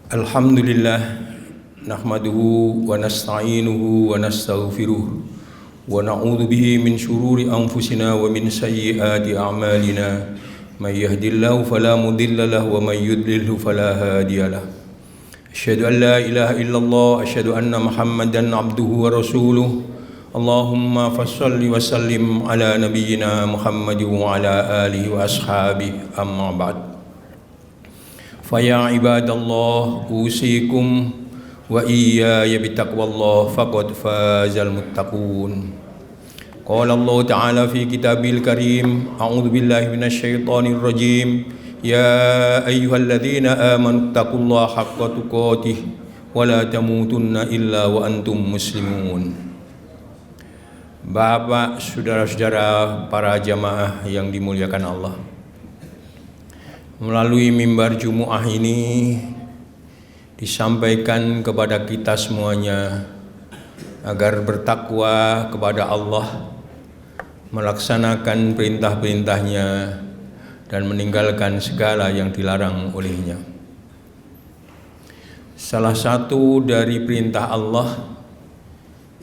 Alhamdulillah nahmaduhu wa nasta'inuhu wa nastaghfiruh wa na'udzu bihi min syururi anfusina wa min sayyiati a'malina may yahdihillahu fala mudilla lahu wa may yudlilhu fala hadiyalah. Asyhadu an la ilaha illallah asyhadu anna Muhammadan abduhu wa rasuluh. Allahumma fassalli wa sallim ala nabiyyina Muhammad wa ala alihi wa ashabihi amma ba'd. Faya ibadallah usikum wa iyaya bitaqwallah faqad fazal muttaqun. Qala Allah Ta'ala fi kitabil karim, a'udzu billahi minasyaitonir rajim. Ya ayyuhalladzina amanu taqullaha haqqa tuqatih wa la tamutunna illa wa antum muslimun. Bapak, saudara-saudara, para jamaah yang dimuliakan Allah, melalui mimbar Jumu'ah ini disampaikan kepada kita semuanya agar bertakwa kepada Allah, melaksanakan perintah-perintahnya dan meninggalkan segala yang dilarang olehnya. Salah satu dari perintah Allah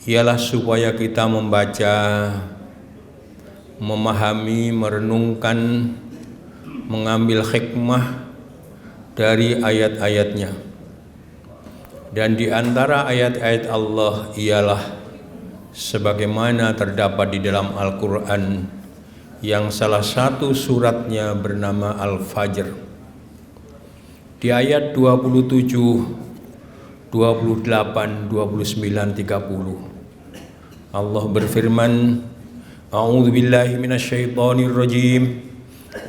ialah supaya kita membaca, memahami, merenungkan, mengambil hikmah dari ayat-ayatnya. Dan di antara ayat-ayat Allah ialah sebagaimana terdapat di dalam Al-Quran, yang salah satu suratnya bernama Al-Fajr. Di ayat 27, 28, 29, 30 Allah berfirman, A'udzu billahi minasyaitonir rajim.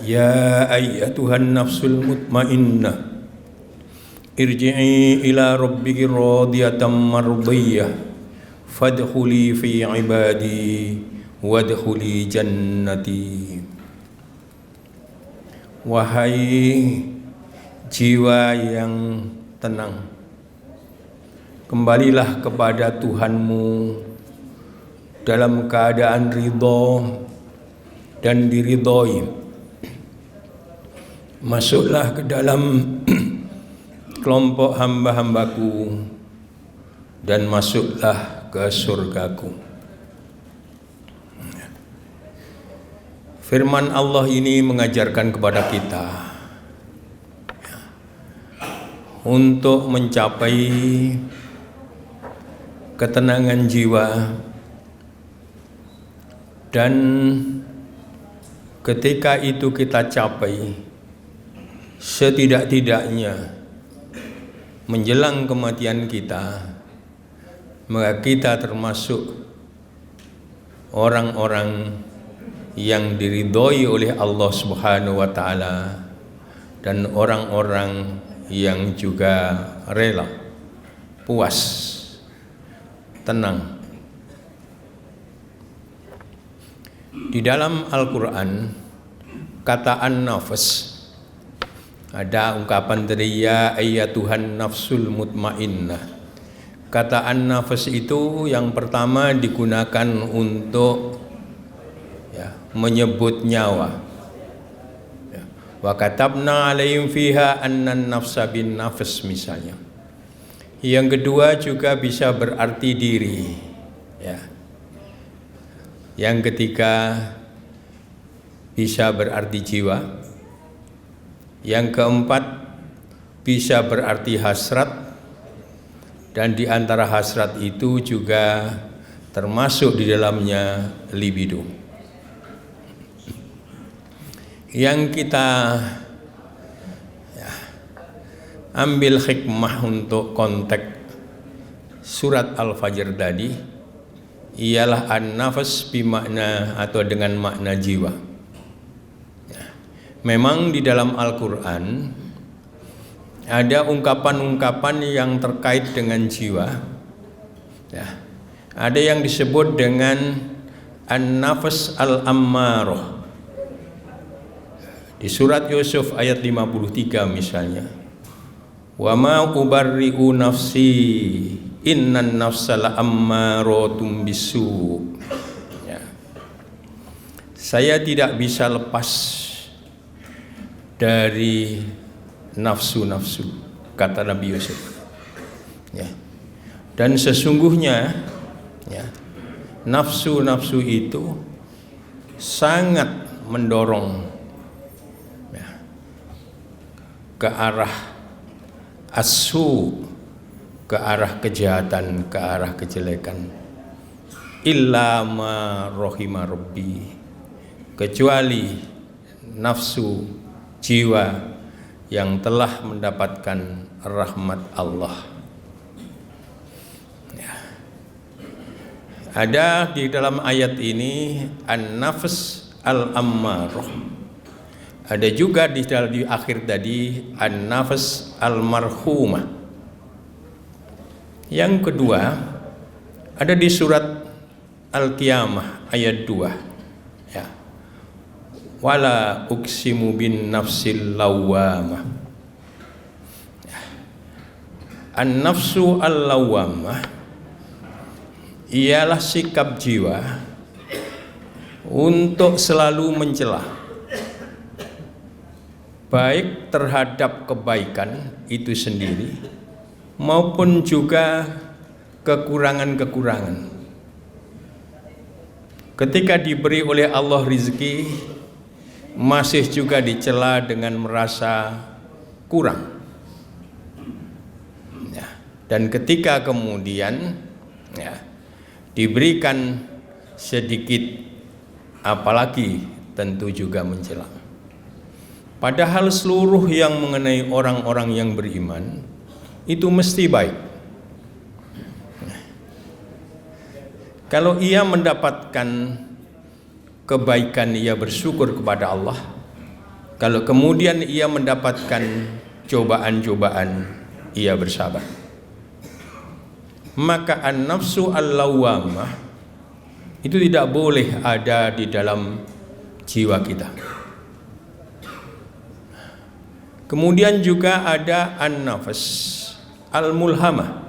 Ya ayyatuhan nafsul mutmainnah irji'i ila rabbiki radiyatan mardiyah fadkhuli fi ibadi wadkhuli jannati. Wahai jiwa yang tenang, kembalilah kepada Tuhanmu dalam keadaan ridho dan diridhoi. Masuklah ke dalam kelompok hamba-hambaku dan masuklah ke surgaku. Firman Allah ini mengajarkan kepada kita untuk mencapai ketenangan jiwa, dan ketika itu kita capai, setidak-tidaknya menjelang kematian kita, maka kita termasuk orang-orang yang diridhoi oleh Allah Subhanahu wa Ta'ala, dan orang-orang yang juga rela, puas, tenang. Di dalam Al-Quran, kata an-nafs, ada ungkapan dari ya ayyatuhan nafsul mutmainnah. Kata an-nafs itu yang pertama digunakan untuk menyebut nyawa. Wa katabna alaihim fiha annan nafsa bin nafs misalnya. Yang kedua juga bisa berarti diri, ya. Yang ketiga bisa berarti jiwa. Yang keempat bisa berarti hasrat, dan di antara hasrat itu juga termasuk di dalamnya libido. Yang kita ambil hikmah untuk konteks surat Al-Fajr tadi ialah an-nafas bimakna atau dengan makna jiwa. Memang di dalam Al-Quran ada ungkapan-ungkapan yang terkait dengan jiwa. Ada yang disebut dengan an-nafas al-ammarah. Di surat Yusuf ayat 53 misalnya, wa ma ubarri'u nafsi innan nafsa la'ammaratun bisu. Saya tidak bisa lepas dari nafsu-nafsu. kata Nabi Yusuf. Ya. Dan sesungguhnya ya, nafsu-nafsu itu sangat mendorong ya, ke arah asu, ke arah kejahatan, ke arah kejelekan. Illa ma rohima rabbi, kecuali nafsu jiwa yang telah mendapatkan rahmat Allah. Ya. Ada di dalam ayat ini an-nafs al-ammarah. Ada juga di akhir tadi an-nafs al-marhumah. Yang kedua ada di surat Al-Qiyamah ayat 2. Ya. Wala uksimu bin nafsil lawwamah. An-nafsu al-lawwamah ialah sikap jiwa untuk selalu mencela, baik terhadap kebaikan itu sendiri maupun juga kekurangan-kekurangan. Ketika diberi oleh Allah rezeki, masih juga dicela dengan merasa kurang ya. Dan ketika kemudian ya, diberikan sedikit, apalagi tentu juga mencela. Padahal seluruh yang mengenai orang-orang yang beriman itu mesti baik. Kalau ia mendapatkan kebaikan, ia bersyukur kepada Allah. Kalau kemudian ia mendapatkan cobaan-cobaan, ia bersabar. Maka an-nafsu al-lawwamah itu tidak boleh ada di dalam jiwa kita. Kemudian juga ada an-nafs al-mulhamah.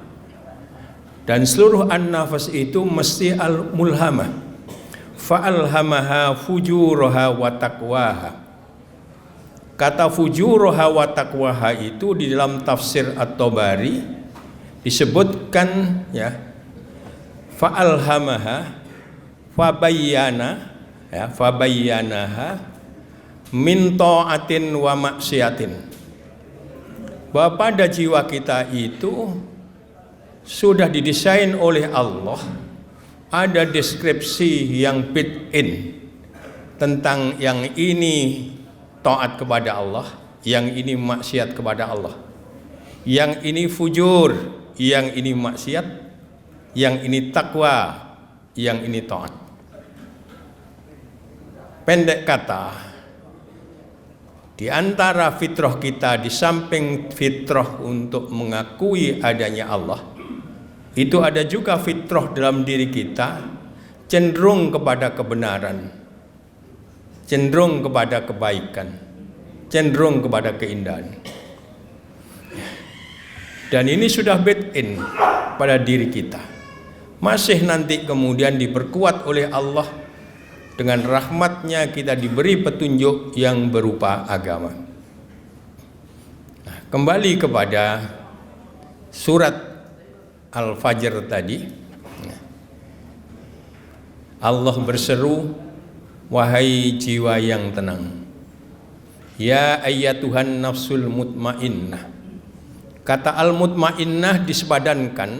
Dan seluruh an-nafs itu mesti al-mulhamah. Fa'alhamaha fujuraha wa taqwaha. Kata fujuraha wa taqwaha itu di dalam tafsir At-Tabari disebutkan ya, fa'alhamaha fabayyana ya, fabayyanaha min ta'atin wa maksiatin. Bahwa pada jiwa kita itu sudah didesain oleh Allah, ada deskripsi yang built-in tentang yang ini taat kepada Allah, yang ini maksiat kepada Allah, yang ini fujur, yang ini maksiat, yang ini takwa, yang ini taat. Pendek kata, di antara fitrah kita, di samping fitrah untuk mengakui adanya Allah, itu ada juga fitrah dalam diri kita cenderung kepada kebenaran, cenderung kepada kebaikan, cenderung kepada keindahan. Dan ini sudah built-in pada diri kita. Masih nanti kemudian diperkuat oleh Allah dengan rahmatnya, kita diberi petunjuk yang berupa agama. Nah, kembali kepada surat Al-Fajr tadi, Allah berseru, wahai jiwa yang tenang, ya ayyatuhan nafsul mutmainnah. Kata al-mutmainnah disepadankan,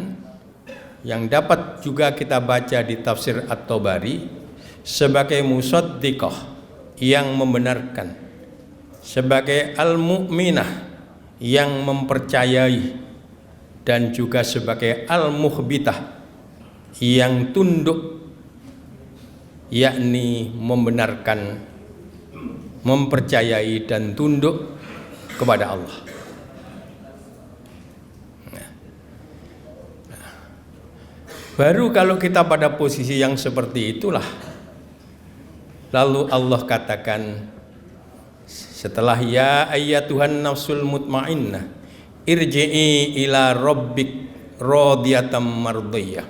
yang dapat juga kita baca di tafsir At-Tabari sebagai musaddiqah, yang membenarkan, sebagai al-mu'minah, yang mempercayai, dan juga sebagai al-mukhbitah, yang tunduk, yakni membenarkan, mempercayai dan tunduk kepada Allah. Baru kalau kita pada posisi yang seperti itulah, lalu Allah katakan setelah ya ayyatuhan nafsul mutmainnah irji'i ila rabbik radiyatan mardiyah.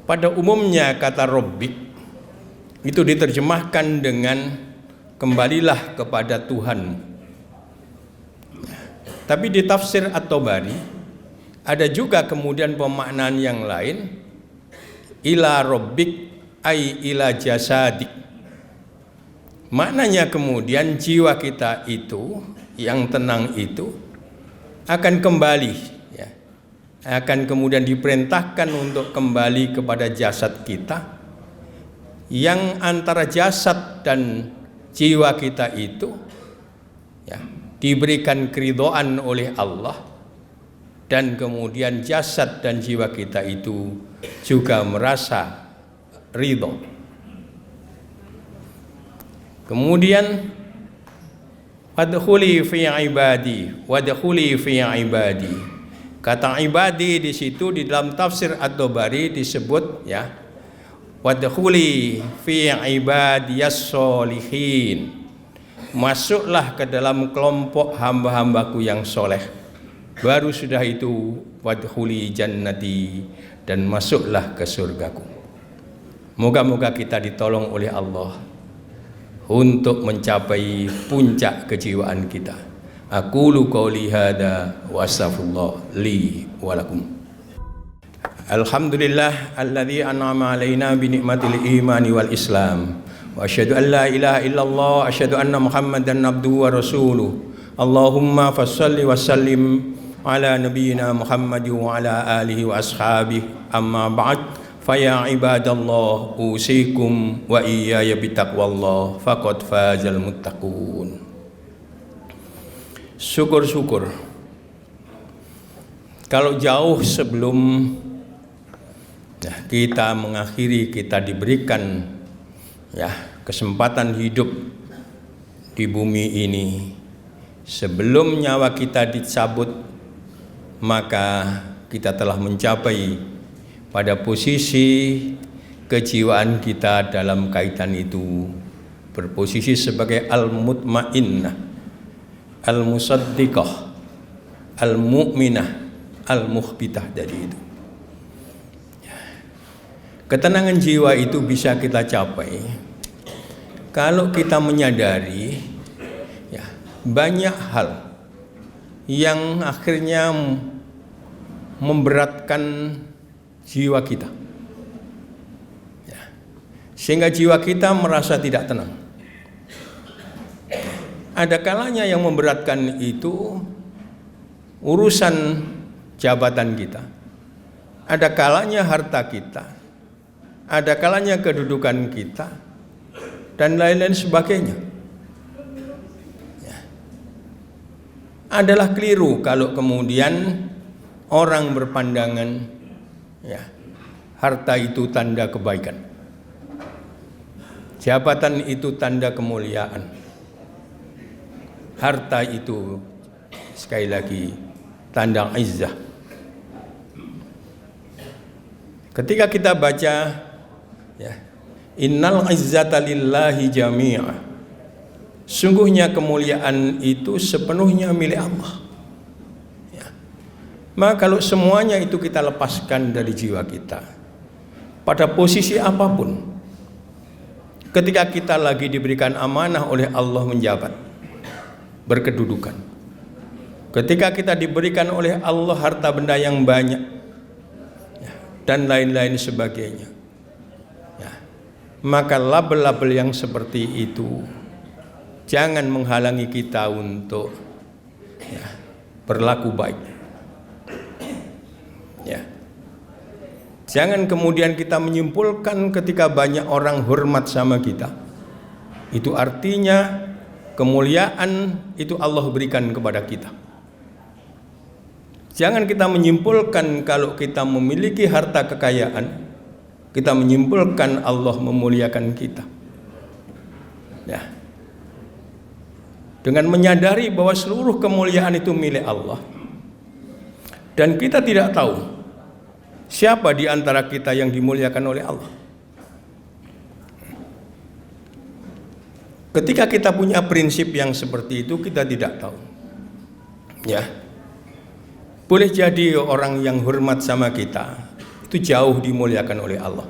Pada umumnya kata rabbik itu diterjemahkan dengan kembalilah kepada Tuhan. Tapi di tafsir At-Tabari ada juga kemudian pemaknaan yang lain, ila rabbik ai ila jasadik. Maknanya kemudian jiwa kita itu yang tenang itu akan kembali, ya, akan kemudian diperintahkan untuk kembali kepada jasad kita, yang antara jasad dan jiwa kita itu, ya, diberikan keridhaan oleh Allah, dan kemudian jasad dan jiwa kita itu juga merasa ridho. Kemudian wadkhuli fi ibadi, wadkhuli fi ibadi. Kata ibadi di situ di dalam tafsir At-Tabari disebut, ya, wadkhuli fi ibadiyas sholihin. Masuklah ke dalam kelompok hamba-hambaku yang soleh. Baru sudah itu wadkhuli jannati, dan masuklah ke surgaku. Moga-moga kita ditolong oleh Allah untuk mencapai puncak kejiwaan kita. Aqulu qouli hadza wa astaghfirullah li wa lakum. Alhamdulillah alladzi an'ama alaina bi ni'matil imani wal islam. Wa asyhadu an la ilaha illallah, asyhadu anna Muhammadan abduhu wa rasuluh. Allahumma fassalli wa sallim ala nabiyyina Muhammad wa ala alihi wa ashabihi. Amma ba'd. Faya ibadallah usikum wa iyaya bitaqwallah faqad fazal muttaqun. Syukur-syukur kalau jauh sebelum kita mengakhiri, kita diberikan, ya, kesempatan hidup di bumi ini, sebelum nyawa kita dicabut, maka kita telah mencapai pada posisi kejiwaan kita dalam kaitan itu berposisi sebagai al-mutmainnah, al-musaddiqah, al-mu'minah, al-mukhbitah. Dari itu ketenangan jiwa itu bisa kita capai kalau kita menyadari, ya, banyak hal yang akhirnya memberatkan jiwa kita, ya, sehingga jiwa kita merasa tidak tenang. Ada kalanya yang memberatkan itu urusan jabatan kita, ada kalanya harta kita, ada kalanya kedudukan kita, dan lain-lain sebagainya. Ya. Adalah keliru kalau kemudian orang berpandangan, ya, harta itu tanda kebaikan, jabatan itu tanda kemuliaan, harta itu sekali lagi tanda izzah. Ketika kita baca, ya, innal izzata lillahi jami'a, sungguhnya kemuliaan itu sepenuhnya milik Allah. Maka kalau semuanya itu kita lepaskan dari jiwa kita, pada posisi apapun, ketika kita lagi diberikan amanah oleh Allah menjabat, berkedudukan, ketika kita diberikan oleh Allah harta benda yang banyak, ya, dan lain-lain sebagainya, ya, maka label-label yang seperti itu jangan menghalangi kita untuk, ya, berlaku baik. Ya. Jangan kemudian kita menyimpulkan ketika banyak orang hormat sama kita, itu artinya kemuliaan itu Allah berikan kepada kita. Jangan kita menyimpulkan kalau kita memiliki harta kekayaan, kita menyimpulkan Allah memuliakan kita. Ya. Dengan menyadari bahwa seluruh kemuliaan itu milik Allah, dan kita tidak tahu siapa di antara kita yang dimuliakan oleh Allah. Ketika kita punya prinsip yang seperti itu, kita tidak tahu, ya, boleh jadi orang yang hormat sama kita itu jauh dimuliakan oleh Allah.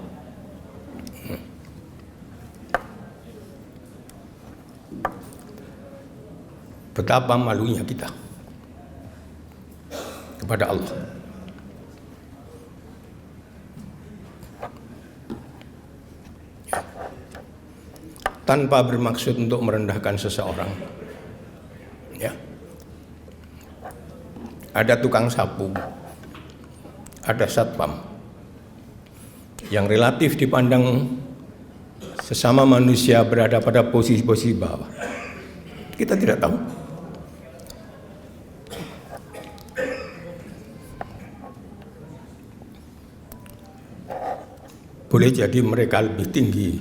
Betapa malunya kita. kepada Allah. Tanpa bermaksud untuk merendahkan seseorang. Ya. Ada tukang sapu, ada satpam yang relatif dipandang sesama manusia berada pada posisi-posisi bawah. Kita tidak tahu. Boleh jadi mereka lebih tinggi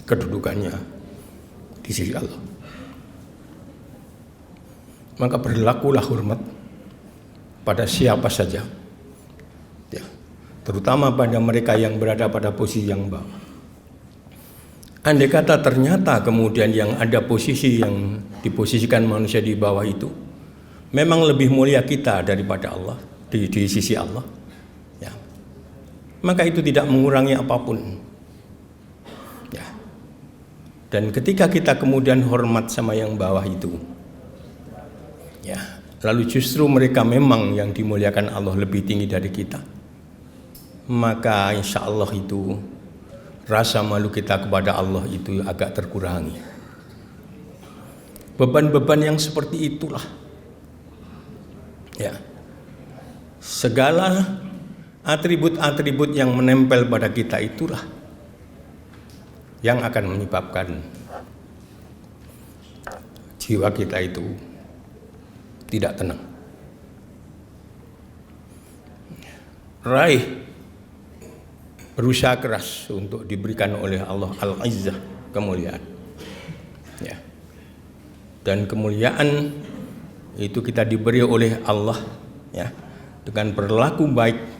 kedudukannya di sisi Allah. Maka berlakulah hormat pada siapa saja, ya, terutama pada mereka yang berada pada posisi yang bawah. Andai kata ternyata kemudian yang ada posisi yang diposisikan manusia di bawah itu memang lebih mulia kita daripada Allah di sisi Allah, ya, maka itu tidak mengurangi apapun. Ya. Dan ketika kita kemudian hormat sama yang bawah itu, ya, lalu justru mereka memang yang dimuliakan Allah lebih tinggi dari kita, maka insya Allah itu rasa malu kita kepada Allah itu agak terkurangi. Beban-beban yang seperti itulah, ya, segala atribut-atribut yang menempel pada kita itulah yang akan menyebabkan jiwa kita itu tidak tenang. Raih, berusaha keras untuk diberikan oleh Allah Al-Izzah, kemuliaan. Ya. Dan kemuliaan itu kita diberi oleh Allah, ya, dengan berlaku baik.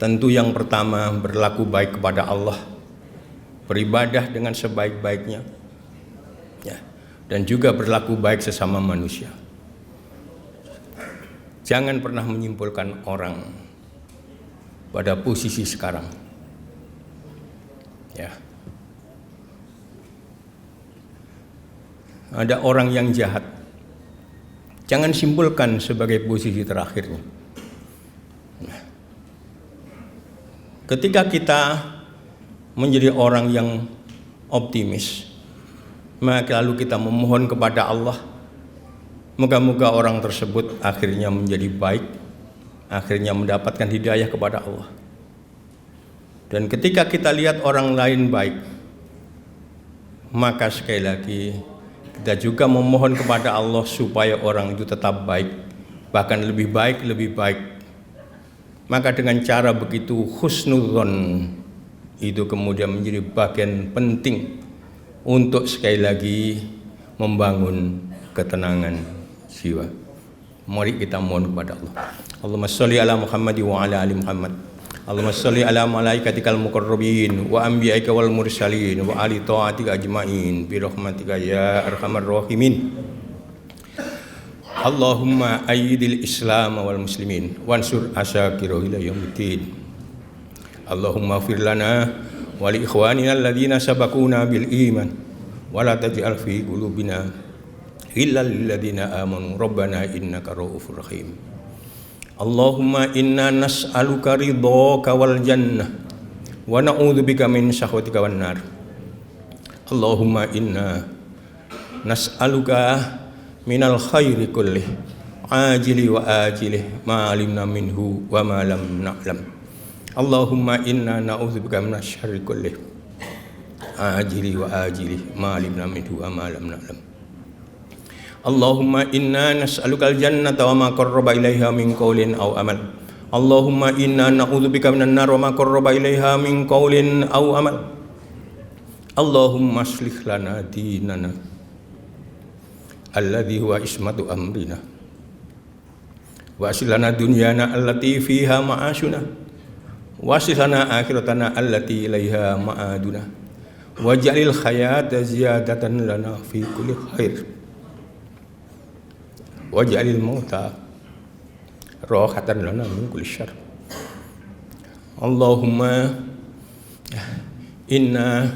Tentu yang pertama berlaku baik kepada Allah, beribadah dengan sebaik-baiknya, ya, dan juga berlaku baik sesama manusia. Jangan pernah menyimpulkan orang pada posisi sekarang, ya. Ada orang yang jahat, jangan simpulkan sebagai posisi terakhirnya. Nah, ketika kita menjadi orang yang optimis, maka lalu kita memohon kepada Allah, moga-moga orang tersebut akhirnya menjadi baik, akhirnya mendapatkan hidayah kepada Allah. Dan ketika kita lihat orang lain baik, maka sekali lagi kita juga memohon kepada Allah supaya orang itu tetap baik, bahkan lebih baik, lebih baik. Maka dengan cara begitu husnudzon itu kemudian menjadi bagian penting untuk sekali lagi membangun ketenangan jiwa. Mari kita mohon kepada Allah. Allahumma sholli ala Muhammad wa ala ali Muhammad. Allahumma sholli ala malaikatikal muqarrabin wa anbiya'ika wal mursalin wa ali ta'atika ajma'in bi rahmatika ya arhamar rahimin. Allahumma ayyidil Islam wal muslimin wansur asyakirahu ila yaumiddin. Allahumma ighfir lana wa li ikhwanina alladhina sabaquna bil iman wa la taj'al fi qulubina illa lil ladzina amanu rabbana innaka ra'ufur rahim. Allahumma inna nas'aluka ridhaka wal jannah wa na'udzubika min sakhatika wan nar. Allahumma inna nas'aluka minal khairi kullih ajili wa ajilih ma alimna minhu wa ma lam na'lam. Allahumma inna na'udzubika minasy syarri kullih ajili wa ajilih ma alimna minhu wa ma lam na'lam. Allahumma inna nas'alukal jannata wa ma qarraba ilaiha min qaulin aw amal. Allahumma inna na'udzubika minan nar wa ma qarraba ilaiha min qaulin aw amal. Allahumma aslih lana dinana alladhi huwa ismatu amrina wa aslih lana dunyana allati fiha ma'ashuna wa aslih lana akhiratana allati ilaiha ma'aduna waj'alil hayata ziyadatan lana fi kulli khair waj'alil mauta rahatan lana min kulli syarr. Allahumma inna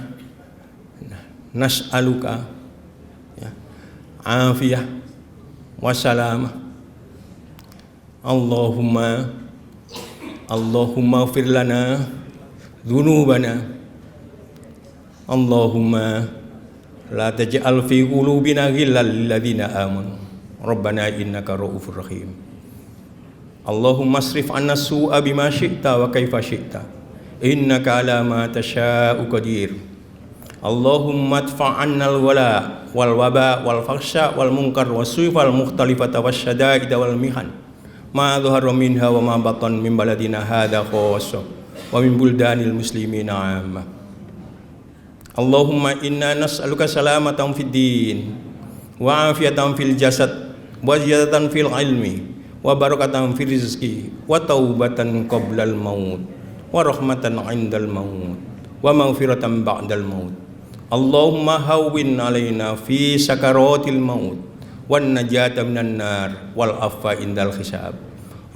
nas'aluka afiyah wa salamah. Allahumma ighfir lana dzunubana. Allahumma la taj'al fi qulubina ghillan lil ladzina amanu. Rabbana innaka ra'ufur rahim. Allahumma asrif 'anna su'a bima syi'ta wa kaifa syi'ta. Innaka 'ala ma tasha'u qadir. Allahumma adfa' 'anna al-wala wal waba wal fakhsha wal munkar was-su'i wal mukhtalifata wasyada'id wal mihan. Ma dhahara minha wa ma batan min baladina hadza khassa wa min buldanil muslimina 'amma. Allahumma inna nas'aluka salamatan fid din wa afiyatan fil jasad wa ziyadatan fil ilmi wa barakatan fil rizqi wa taubatan qablal maut wa rahmatan 'indal maut wa maghfiratan ba'dal maut. Allahumma hawwin 'alaina fi sakaratil maut wan najata minan nar wal afwa indal hisab.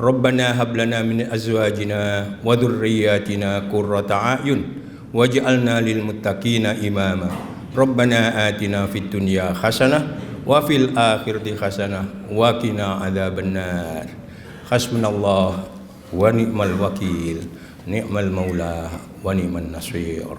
Rabbana hab lana min azwajina wa dhurriyyatina qurrata a'yun waj'alna lil muttaqina imama. Rabbana atina fid dunya hasanah wa fil akhirati hasanah wa qina adzabannar. Hasbunallah wa ni'mal wakil, ni'mal maula wa ni'man nasir.